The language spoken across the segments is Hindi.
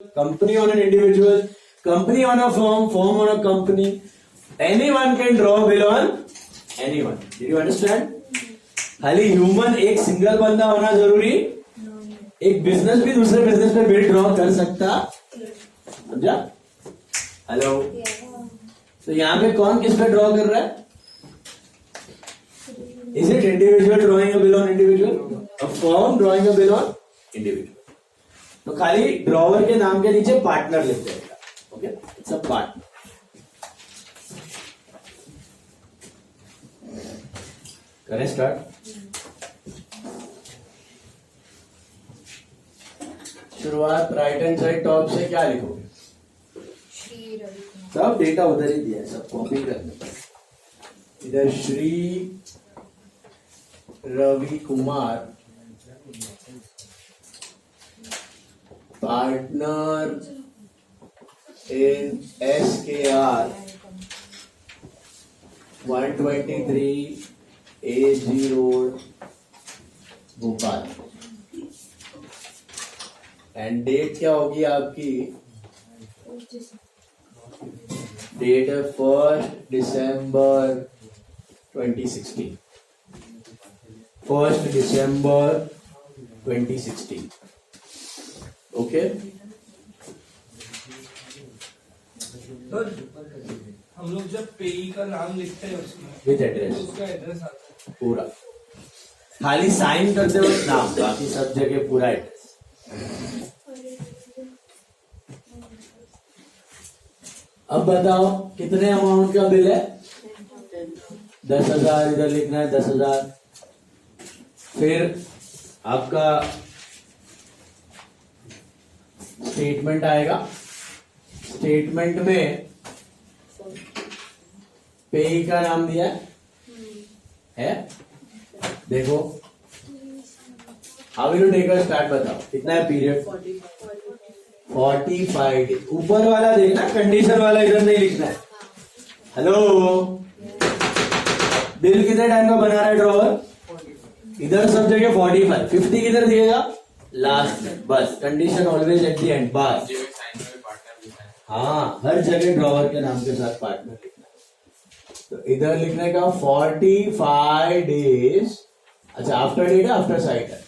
company on an individual, company on a firm, firm on a company. Anyone can draw a bill on anyone. Did you understand? खाली ह्यूमन एक सिंगल बंदा होना जरूरी, एक बिजनेस भी दूसरे बिजनेस पे बिल ड्रॉ कर सकता, समझा? हेलो, तो यहाँ पे कौन किस पे ड्रॉ कर रहा है? Is it individual drawing a bill on individual? A firm drawing a bill on individual. तो खाली ड्रॉवर के नाम के नीचे पार्टनर लिख देगा. Okay, it's a partner. करें स्टार्ट. शुरुआत राइट हैंड साइड टॉप से क्या लिखोगे? सब डेटा उधर ही दिया है, सब कॉपी करना. इधर Shri Ravi Kumar partner in SKR 123 AG Road, Bhopal. And date क्या होगी आपकी? डेट है 1 दिसंबर 2016. 1 दिसंबर 2016. ओके. तो हम लोग जब पेई का नाम लिखते हैं उसमें विद एड्रेस, उसका एड्रेस आता है पूरा. खाली साइन करते वक्त नाम, बाकी सब जगह पूरा एड्रेस. अब बताओ कितने अमाउंट का बिल है? 10,000 इधर लिखना है, 10,000. फिर आपका स्टेटमेंट आएगा. स्टेटमेंट में पेई का नाम दिया है. देखो, how will you take a start? बताओ कितना है पीरियड? 45 डेज. ऊपर वाला देखना, कंडीशन वाला इधर नहीं लिखना है. हेलो, बिल कितने टाइम का बना रहा है ड्रॉवर? इधर सब जगह 45. 50 किधर दिएगा? लास्ट में. बस condition always at the end. बस हाँ, हर जगह ड्रॉवर के नाम के साथ पार्टनर लिखना है. तो इधर लिखने का 45 डेज. अच्छा, आफ्टर डेट है, आफ्टर साइट है?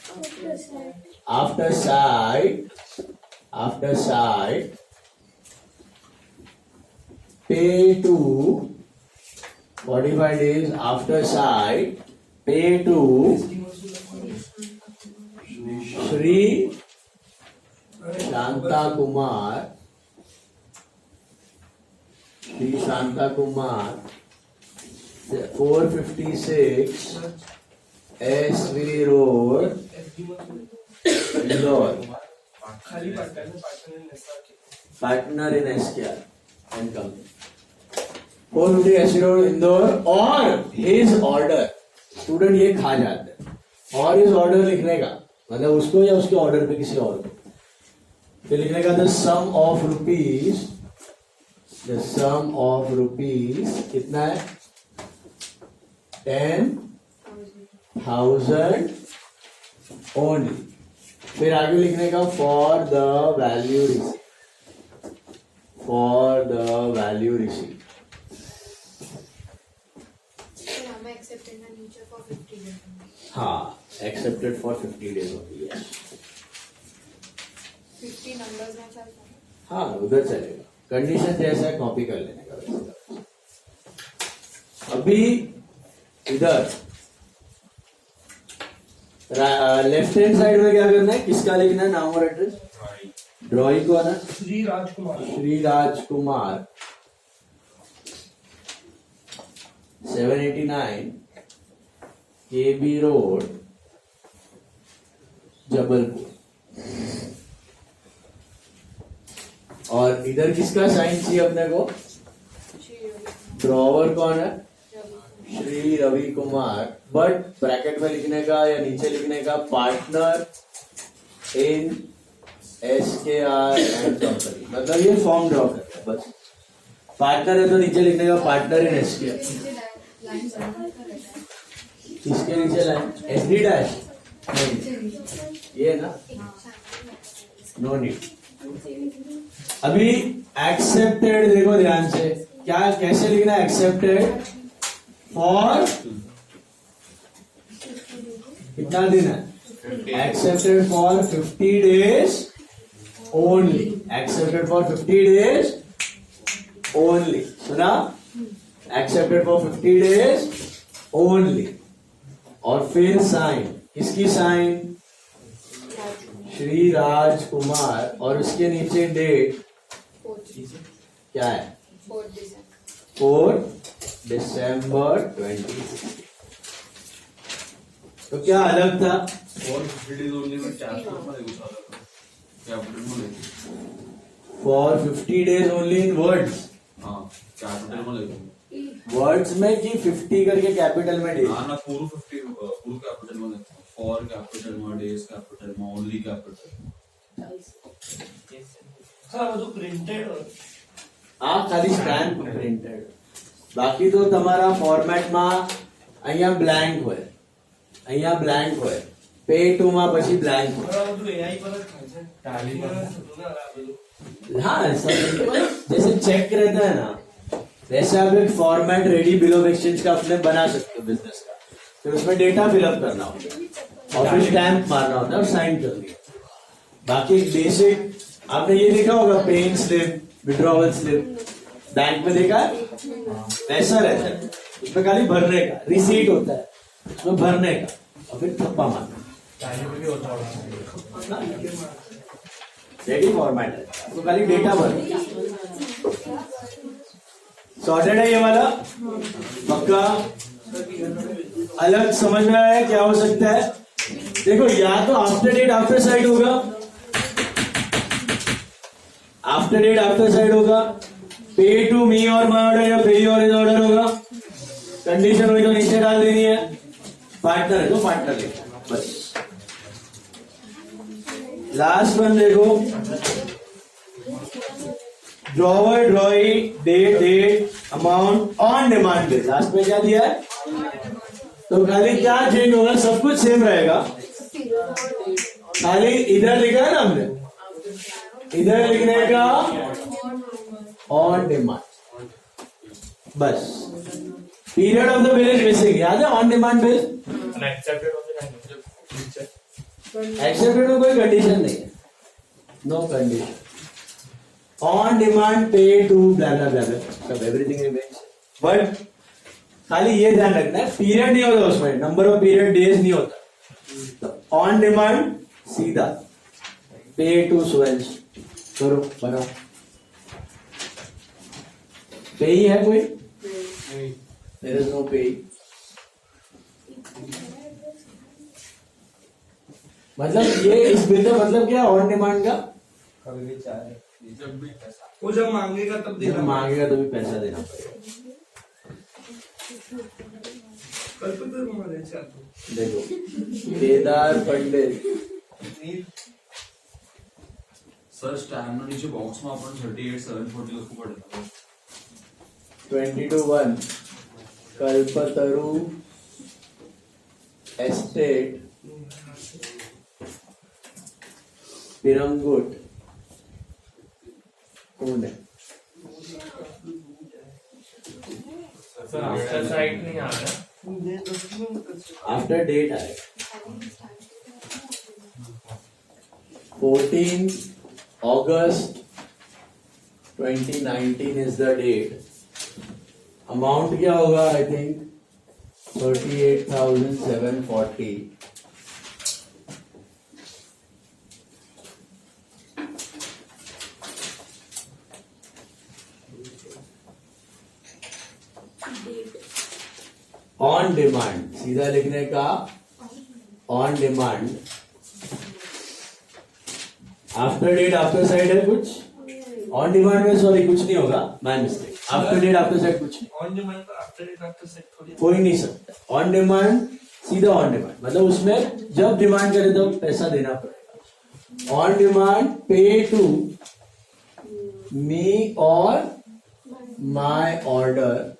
After sight. After sight pay to 45 days after sight pay to Shri Shanta Kumar. Shri Shanta Kumar 456 SV road, Indore. खाली partner in SKR and company. 450 SV road, Indore. और हिज ऑर्डर. स्टूडेंट ये खा जाते हैं. और हिज ऑर्डर लिखने का मतलब उसको या उसके ऑर्डर पे किसी और को. फिर लिखने का the sum of rupees. The sum of rupees कितना है? 10,000 only. फिर आगे लिखने का for the value receipt. For the value receipt. हाँ, accepted for 50 days only. Yes. 50 numbers में चलता है. हाँ, उधर चलेगा. कंडीशन जैसा है कॉपी कर लेने का वैसे. अभी इधर लेफ्ट हैंड साइड में क्या करना है? किसका लिखना है नाम और एड्रेस? ड्रॉइंग को ना, श्री राजकुमार. Shri Rajkumar 789 KB road, Jabalpur. और इधर किसका साइन चाहिए अपने को? ड्रॉवर कौन है? श्री रवि कुमार. बट ब्रैकेट में लिखने का या नीचे लिखने का partner in SKR and company. मतलब ये फॉर्म ड्रॉ करते हैं बस. पार्टनर है तो नीचे लिखने का पार्टनर इन SKR. किसके नीचे लाइन? SD डैश नहीं, ये ना, नो नीड. अभी एक्सेप्टेड देखो ध्यान से, क्या कैसे लिखना है एक्सेप्टेड फॉर कितना दिन है, accepted for 50 days only, accepted for 50 days only, सुना, एक्सेप्टेड फॉर 50 days ओनली। और फिर साइन, किसकी साइन, श्री राजकुमार, और उसके नीचे डेट क्या है, 4 December 20। तो क्या अलग था, और 50 days only में कैपिटल में देखो सारा कैपिटल में देखो, for 50 days only in words, हाँ कैपिटल में देखो, वर्ड्स में कि 50 करके कैपिटल में डेज, हाँ ना पूरा 50 पूरा कैपिटल में देखो, फॉर कैपिटल में, डेज कैपिटल में, ओनली कैपिटल। हाँ वो तो प्रिंटेड हो આ ખાલી સ્ટેમ્પ પ્રિન્ટેડ, બાકી તો તમારા ફોર્મેટમાં અહીંયા બ્લેન્ક હોય, અહીંયા બ્લેન્ક હોય, પે ટુ માં પછી બ્લેન્ક હોય। और वो तो एआई पर था से टाली पर हाँ सब जैसे चेक रहता है ना, वैसे आप एक format ready bill of exchange का अपने बना सकते हो बिजनेस का, फिर उसमें डेटा फिलअप करना होता है और फिर स्टैंप मारना होता है और साइन कर दिया। बाकी बेसिक आपने ये देखा होगा, paying slip, withdrawal slip bank में देखा है, वैसा रहता है, उसमें खाली भरने का रिसीट होता है, उसमें भरने का और फिर थप्पा मारना, रेडी फॉर्मेट है, तो खाली डेटा भर। सॉर्टेड है ये वाला, पक्का अलग समझ में आया क्या हो सकता है। देखो या तो आफ्टर डेट आफ्टर साइड होगा, आफ्टर डेट आफ्टर साइड होगा, पे टू मी और माई ऑर्डर या पे और इज ऑर्डर होगा, कंडीशन हुई तो नीचे डाल देनी है, पार्टनर है तो पार्टनर लिखना बस। लास्ट वन देखो, drawer drawee date amount on demand base, last में क्या दिया है, तो खाली क्या चेंज होगा, सब कुछ सेम रहेगा, खाली इधर लिखा है ना हमने, इधर लिखने का ऑन डिमांड बस। Period of the bill is missing, याद है ऑन डिमांड बिल, एक्सेप्टेड में कोई कंडीशन नहीं है, no condition, on demand pay to ब्ला ब्ला ब्ला, सब एवरीथिंग रिमेन्स, बट खाली ये ध्यान रखना है पीरियड नहीं होता उसमें, नंबर ऑफ पीरियड डेज नहीं होता, तो ऑन डिमांड सीधा पे टू स्वेल्स करो बनाओ, पे ही है कोई, देयर इज नो पे, मतलब ये इस बिल का मतलब क्या, ऑन डिमांड का कभी भी चाहे जब भी पैसा वो जब मांगेगा तब जब देना मांगेगा तो भी पैसा देना पड़ेगा। कल तो फिर हमारे चाहते देखो केदार पंडित, सर स्टैंड नीचे बॉक्स में अपन 38,740 लिखो पड़ेगा, 22-1 Kalpataru estate Pirangut Pune. Sir after side नहीं आ रहा, आफ्टर डेट आए 14 August 2019 is the date. Amount क्या होगा, आई थिंक 38,740। ऑन डिमांड सीधा लिखने का, on demand, after date after sight है कुछ, ऑन डिमांड में सॉरी कुछ नहीं होगा, my mistake, after date after sight कुछ नहीं, ऑन डिमांड पर आफ्टर डेट आफ्टर सेट थोड़ी कोई नहीं सकता, ऑन डिमांड सीधा ऑन डिमांड, मतलब उसमें जब डिमांड करे तो पैसा देना पड़ेगा। On demand pay to me और my order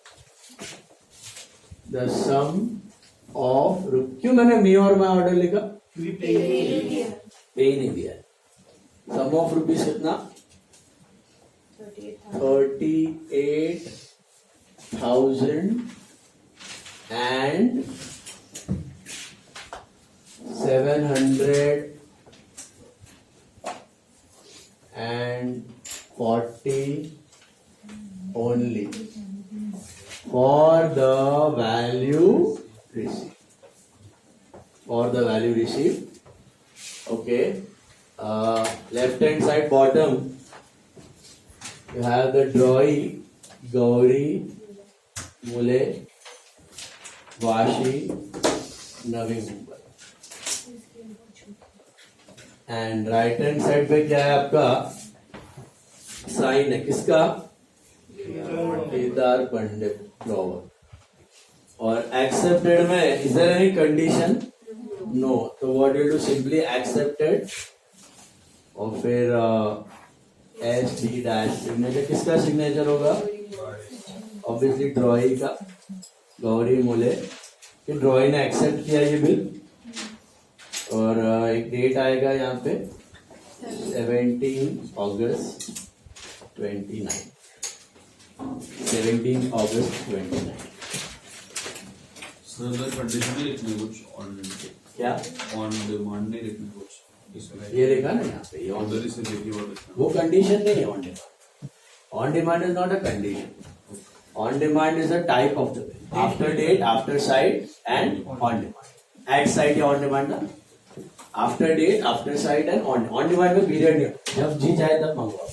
the sum of, क्यों मैंने मी और माय ऑर्डर लिखा, भी पे पे ही नहीं दिया है, सम ऑफ रुपीज कितना 38,740 only for the value received. Okay. Left hand side bottom you have the Droy, Gauri, Mule, Vashi, Navi Mumbai. And right hand side पे क्या है आपका साइन है किसका केदार पंडित फ्लावर और एक्सेप्टेड में is there any condition no तो what you do simply accepted और फिर एस डी डैश सिग्नेचर किसका सिग्नेचर होगा ऑब्वियसली ड्रॉई का गौरी मुले कि ड्रॉई ने एक्सेप्ट किया ये बिल और एक डेट आएगा यहाँ पे 17 अगस्त 29 सर अगर कंडीशन नहीं लिखनी कुछ ऑन क्या डिमांड नहीं लिखनी कुछ इसमें ये देखा ना यहाँ पे ये on- ऑर्डर से देखिए और वो कंडीशन नहीं है on demand on demand is not a condition on demand is a type of the bill after date after sight and on demand at sight या ऑन डिमांड ना after date after sight and on demand में पीरियड नहीं होता। जब जी चाहे तब मंगवाओ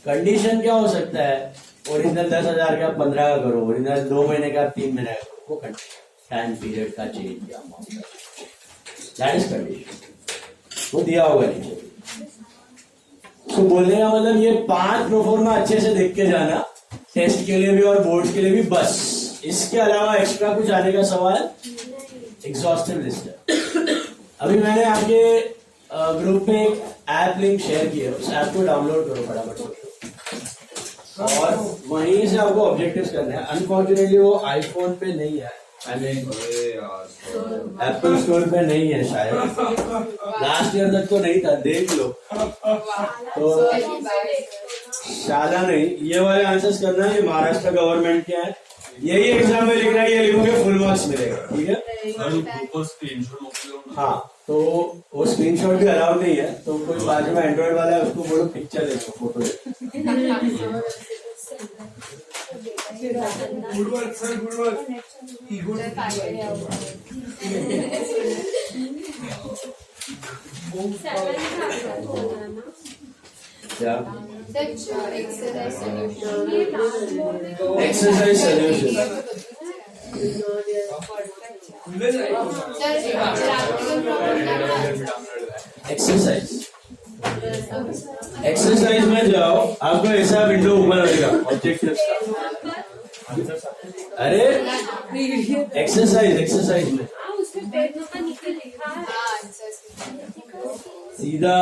कंडीशन क्या हो सकता है ओरिजिनल 10,000 का 15 का करो ओरिजिनल 2 महीने का 3 महीने का करो वो कंडीशन टाइम पीरियड का चेंज या अमाउंट का दैट इज कंडीशन वो दिया होगा नीचे तो बोलने का मतलब ये 5 प्रोफॉर्मा अच्छे से देख के जाना टेस्ट के लिए भी और बोर्ड के लिए भी बस इसके अलावा एक्स्ट्रा कुछ आने का सवाल एग्जॉस्टिव लिस्ट है अभी मैंने आपके ग्रुप में एक ऐप लिंक शेयर किया उस ऐप को डाउनलोड करो फटाफट से और वहीं से आपको ऑब्जेक्टिव्स करने हैं अनफॉर्चुनेटली वो आईफोन पे नहीं है आई मीन अरे यार एप्पल स्टोर पे नहीं है शायद लास्ट ईयर तक तो नहीं था देख लो तो शाला नहीं ये वाले आंसर्स करना है ये महाराष्ट्र गवर्नमेंट के हैं यही एग्जाम में लिखना है ये लिखोगे फुल मार्क्स मिलेगा ठीक है सर ऊपर स्क्रीनशॉट मोकलो ना हाँ तो वो स्क्रीनशॉट भी अलाउड नहीं है तो कोई बाजू में एंड्रॉइड वाला है उसको बोलो पिक्चर ले लो फोटो ले good work sir good work क्या exercise exercise solution exercise exercise में जाओ आपको ऐसा विंडो ऊपर रहेगा ऑब्जेक्टिव का अरे एक्सरसाइज में सीधा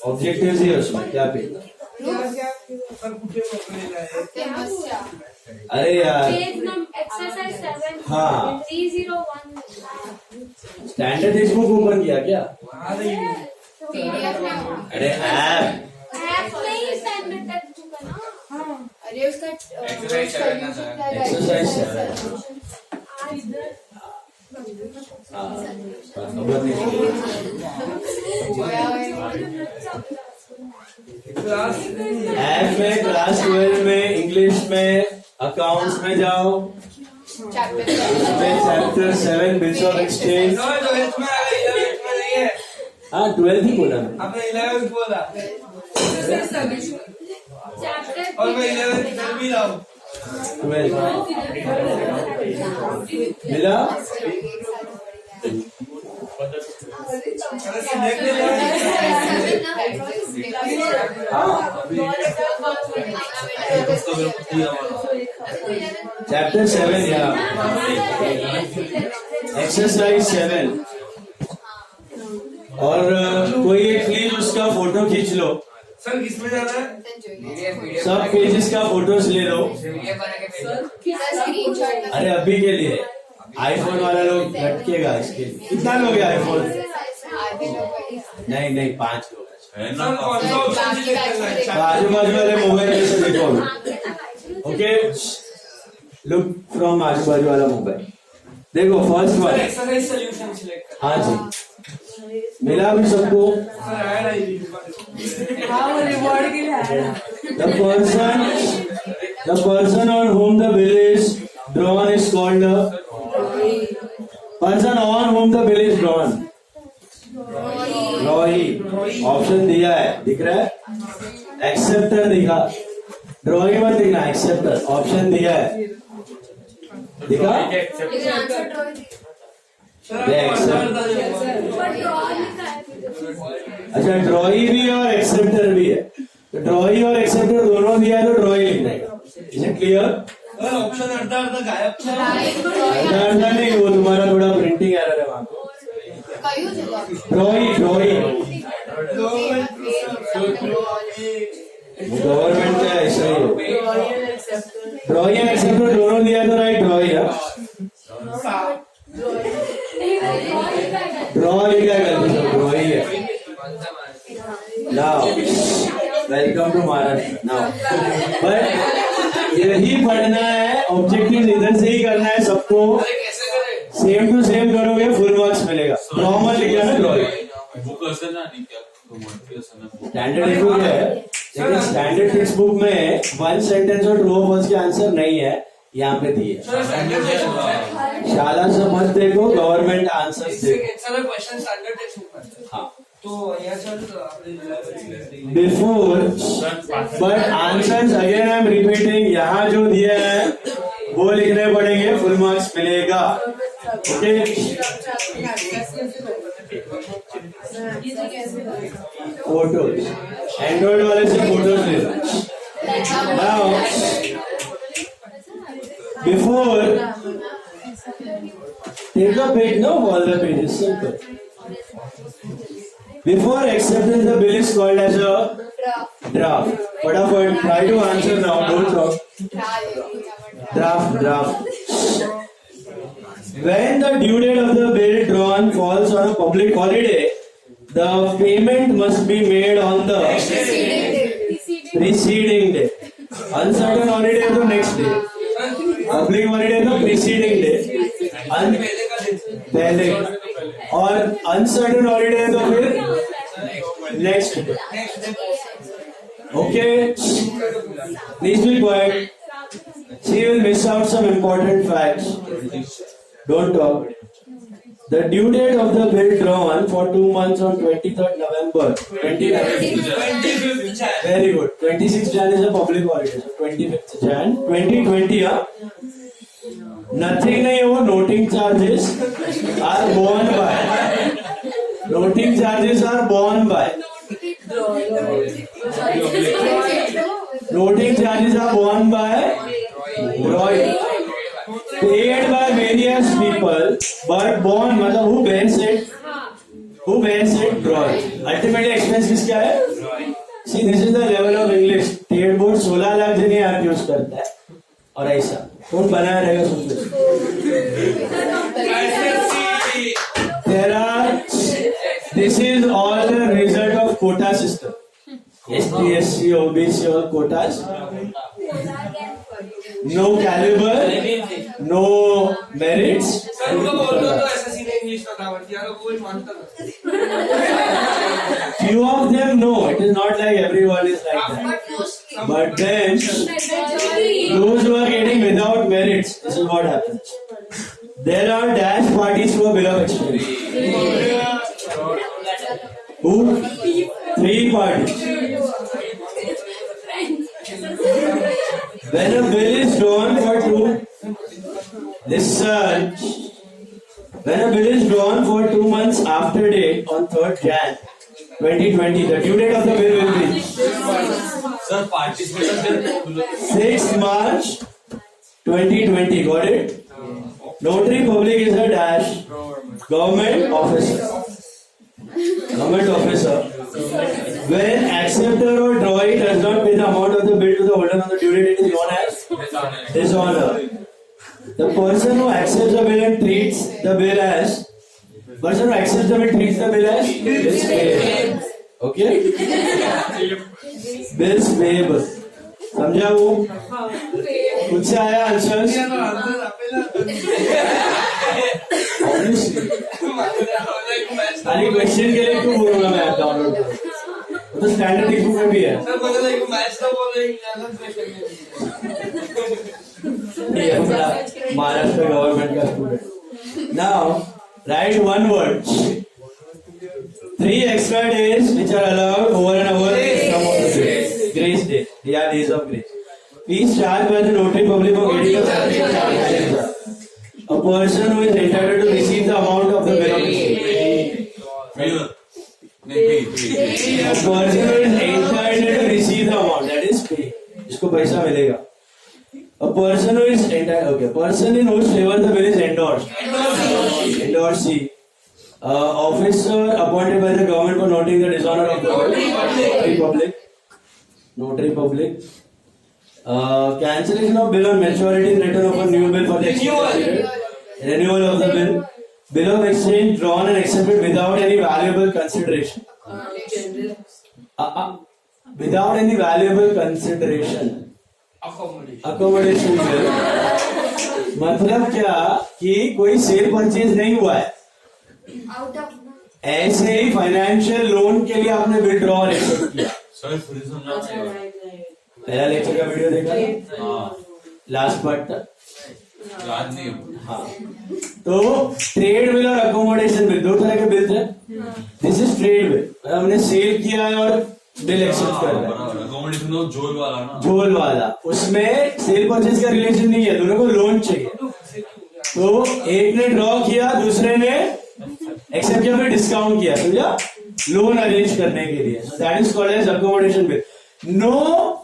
ऑब्जेक्टिव ही है उसमें क्या पेज अरे यार हाँ स्टैंडर्ड टेक्स्ट बुक ओपन किया क्या अरे ऐप अरे उसका एक्सरसाइज खबर नहीं ऐप में क्लास 12 में इंग्लिश में अकाउंट्स में जाओ चैप्टर 7 बिल्स ऑफ एक्सचेंज हाँ 12 ही बोला मैं आपने 11 बोला और मैं 11 भी लाऊं 12 मिला चैप्टर 7 या एक्सरसाइज 7 और कोई एक प्लीज उसका फोटो खींच लो सर किसमें जाना है सब पेजेस का फोटोज ले लो अरे अभी के लिए आईफोन वाला लोग लटकेगा इसके लिए कितना लोगे आईफोन आधे लोग नहीं नहीं 5 लोग हैं। है ना सर कौन सा ऑप्शन सिलेक्ट करना है? तो आजू बाजू वाले मोबाइल में से देखो अभी। ओके लुक फ्रॉम आजू बाजू वाला मोबाइल देखो first sir one. Exercise solution select करना हाँ जी मिला भी सबको। है। सर ऐड आई रिवॉर्ड के लिए आया The person on whom the bill is drawn is called the person on whom the bill is drawn. ड्रॉई option दिया है दिख रहा है। एक्सेप्टर दिखा ड्रॉई मत दिखना एक्सेप्टर ऑप्शन दिया है दिखा। लेकिन आंसर ड्रॉ सर अच्छा ड्रॉई भी है और एक्सेप्टर भी है तो ड्रॉई और एक्सेप्टर दोनों दिया है तो ड्रॉई लिखना है। Is it clear? ऑप्शन अर्धा गायब था। अर्धा नहीं वो तुम्हारा थोड़ा प्रिंटिंग एरर है वहां पे। कયું જગ્યા ड्रॉई गवर्नमेंट का ऐसा ही हो। ड्रॉई एंड एक्सेप्टर दोनों दिया तो राइट ड्रॉई है। ड्रॉई क्या करते हो ड्रॉई है। Now welcome to Maharashtra. Now but यही पढ़ना है ऑब्जेक्टिव इधर से ही करना है सबको। सेम टू सेम करोगे फुल मार्क्स मिलेगा। ड्रॉ मत लिखना ना ड्रॉई। बुक असं ना आणि क्या म्हणते असं ना स्टैंडर्ड बुक है लेकिन स्टैंडर्ड टेक्स्ट बुक में वन सेंटेंस और ट्रू और फॉल्स के आंसर नहीं है यहाँ पे दिए। शाला से मत देखो गवर्नमेंट आंसर देखो। Sir question standard text book में है। हाँ तो यहाँ sir before but answers again I am repeating यहाँ जो दिया है वो लिखने पड़ेंगे फुल मार्क्स मिलेगा। ओके फोटोज एंड्रॉइड वाले से फोटोज ले लो। Now before take a pic know all the pages simple. Before acceptance, the bill is called as a draft. फटाफट try to answer now. Don't talk. Draft. When the due date of the bill drawn falls on a public holiday, the payment must be made on the preceding day. Uncertain holiday है तो next day. Public holiday है तो preceding day. पहले और अनसर्टेन हॉलीडे है तो फिर next day. Okay please be quiet she will miss out some important facts. Don't talk. The due date of the bill drawn for 2 months on 23rd November 2019. Very good. 26th Jan is a public holiday. So 25th Jan 2020 Nothing नहीं है वो noting charges are borne by. Noting charges are borne by. Noting charges are borne by drawing. Paid by various people but borne मतलब who bears it? Who bears it? Drawing. Ultimately expense किसका है? See this is the level of English. State board 16 lakh जने आप यूज करता है और ऐसा कौन बनाया रहेगा सोच लो। There are this is all the result of quota system. ST, SC, OBC और quotas. No caliber, no merits. Sir उनको बोल दो तो ऐसा सीधे इंग्लिश का दावत यार कोई मानता नहीं। Few of them know it is not like everyone is like that. But then those who are getting without merits, this is what happens. There are dash parties to a bill of exchange. Who? 3 parties. When a bill is drawn for 2, listen. When a bill is drawn for 2 months after date on 3rd Jan 2020, the due date of the bill will be sir participation 6th March 2020. Got it? Notary public is a dash government officer. Government officer. When acceptor or drawee does not pay the amount of the bill to the holder on the due date, it is known as dishonor. The person who accepts the bill and treats the bill as Person who accepts the bill treats the bill as bills payable. Okay? Bills payable. समझा वो? खुद से आया आंसर्स? खाली क्वेश्चन के लिए क्यों बोलूंगा मैं डाउनलोड? वो तो स्टैंडर्ड टेक्स्ट बुक में भी है। ये हमारा महाराष्ट्र गवर्नमेंट का student. Now write one word. 3 extra days which are allowed over and above the sum of the days. Grace days. Yeah, days of grace. Fees charged by the notary public for getting a certificate. A person who is entitled to receive the amount of the bill of exchange. A person who is entitled to receive the amount, that is pay. इसको पैसा मिलेगा. A person who is entitled, okay, person in whose favor the bill is endorsed. Endorsee. Officer appointed by the government for noting the dishonor of the public. Notary public. Cancellation of bill on maturity and return of a new bill for the exchange period. Renewal of the bill. Bill of exchange drawn and accepted without any valuable consideration. Without any valuable consideration. Accommodation bill. मतलब क्या कि कोई सेल परचेज नहीं हुआ है, आउट ऑफ ऐसे ही फाइनेंशियल लोन के लिए आपने विड्रॉ और एक्सेप्ट किया. पहला लेक्चर का वीडियो देखा, लास्ट पार्ट तक याद नहीं है. हाँ. तो ट्रेड बिल और अकोमोडेशन बिल दो तरह के बिल थे. दिस इज ट्रेड बिल, हमने सेल किया है और बिल एक्सेप्ट कर रहा है. अकोमोडेशन तो झोल वाला ना, झोल वाला, उसमें सेल परचेज का रिलेशन नहीं है, दोनों को लोन चाहिए. तो एक ने ड्रॉ किया, दूसरे ने एक्सेप्ट किया, फिर डिस्काउंट किया, समझा, लोन अरेंज करने के लिए. That is called as accommodation bill. No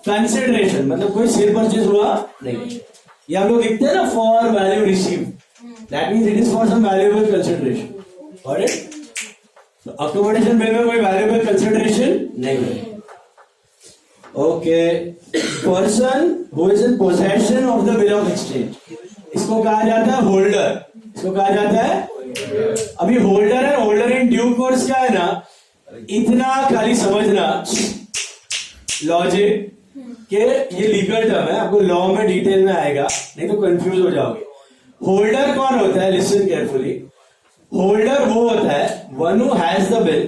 consideration, मतलब कोई सेल परचेज हुआ नहीं. ये हम लोग लिखते हैं ना, for value receive, that means it is for some valuable consideration. Alright, accommodation bill में कोई वैल्यूएबल कंसिडरेशन नहीं है. Okay. Person who is in possession of the bill of exchange, इसको कहा जाता है होल्डर. इसको कहा जाता है, अभी होल्डर है, होल्डर इन ड्यू कोर्स क्या है ना, इतना खाली समझना लॉजिक के ये लीगल टर्म है, आपको लॉ में डिटेल में आएगा, नहीं तो कंफ्यूज हो जाओगे. होल्डर कौन होता है, लिसन केयरफुली. होल्डर वो होता है one who has the bill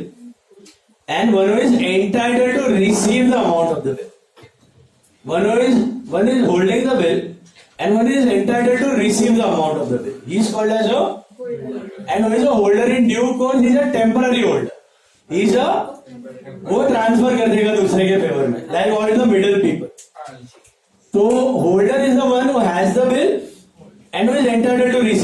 and one who is entitled to receive the amount of the bill. One is holding the bill and one is entitled to receive the amount of the bill. He is called as a holder. And who is a holder in due course, he is a temporary holder. He is a, वो ट्रांसफर कर देगा दूसरे के फेवर में, like all the middle people. So holder is the one who has the bill and who is entitled to receive.